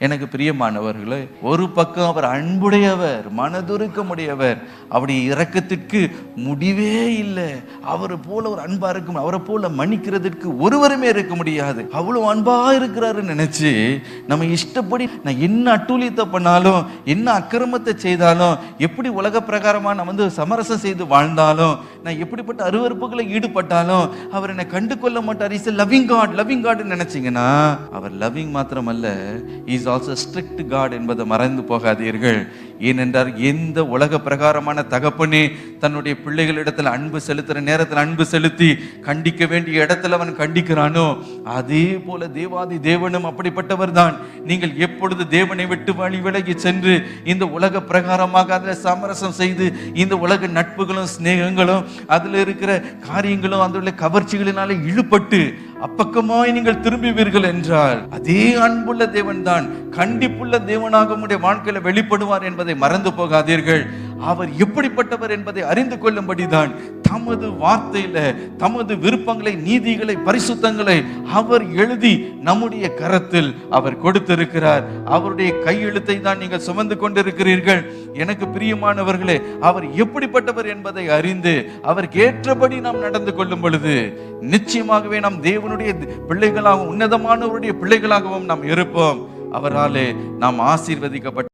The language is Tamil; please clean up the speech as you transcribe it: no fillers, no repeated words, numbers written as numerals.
எனக்கு பிரியமானவர்களே, ஒரு பக்கம் அவர் அன்புடையவர், மனதுருக்கமுடையவர், அவருடைய இரக்கத்திற்கு முடிவே இல்லை. அவரை போல ஒரு அன்பா இருக்கும், அவரை போல மன்னிக்கிறதுக்கு ஒருவருமே இருக்க முடியாது. அவ்வளவு அன்பா இருக்கிறாருன்னு நினைச்சு நம்ம இஷ்டப்படி நான் என்ன அட்டூழியத்தை பண்ணாலும், என்ன அக்கிரமத்தை செய்தாலும், எப்படி உலக பிரகாரமா நான் சமரசம் செய்து வாழ்ந்தாலும், நான் எப்படிப்பட்ட அருவருப்புகளை ஈடுபட்டாலும் அவர் என்னை கண்டு கொள்ள மாட்டார். Is loving God, loving God நினைச்சீங்கன்னா அவர் லவ்விங் மாத்திரமல்ல, இஸ் ஆல்சோ ஸ்ட்ரிக்ட் காட் என்பதை மறந்து போகாதீர்கள். ஏனென்றால் எந்த உலக பிரகாரமான தகப்பனே தன்னுடைய பிள்ளைகளிடத்தில் அன்பு செலுத்துற நேரத்தில் அன்பு செலுத்தி கண்டிக்க வேண்டிய இடத்துல அவன் கண்டிக்கிறானோ, அதே போல தேவாதி தேவனும் அப்படிப்பட்டவர் தான். நீங்கள் எப்பொழுது தேவனை விட்டு வழி விலகி சென்று இந்த உலக பிரகாரமாக அதில் சமரசம் செய்து இந்த உலக நட்புகளும் சிநேகங்களும் அதில் இருக்கிற காரியங்களும் அந்த கவர்ச்சிகளினால இழுபட்டு அப்பக்கமாய் நீங்கள் திரும்புவீர்கள் என்றால், அதே அன்புள்ள தேவன் தான் கண்டிப்புள்ள தேவனாக உங்களுடைய வாழ்க்கையில வெளிப்படுவார் என்பதை மறந்து போகாதீர்கள். அவர் எப்படிப்பட்டவர் என்பதை அறிந்து கொள்ளும்படிதான் தமது வார்த்தையில தமது விருப்பங்களை, நீதிகளை, பரிசுத்தங்களை அவர் எழுதி நம்முடைய கரத்தில் அவர் கொடுத்திருக்கிறார். அவருடைய கையெழுத்தை தான் நீங்கள் சுமந்து கொண்டிருக்கிறீர்கள். எனக்கு பிரியமானவர்களே, அவர் எப்படிப்பட்டவர் என்பதை அறிந்து அவருக்கு ஏற்றபடி நாம் நடந்து கொள்ளும் பொழுது நிச்சயமாகவே நாம் தேவனுடைய பிள்ளைகளாகவும் உன்னதமானவருடைய பிள்ளைகளாகவும் நாம் இருப்போம். அவராலே நாம் ஆசீர்வதிக்கப்பட்ட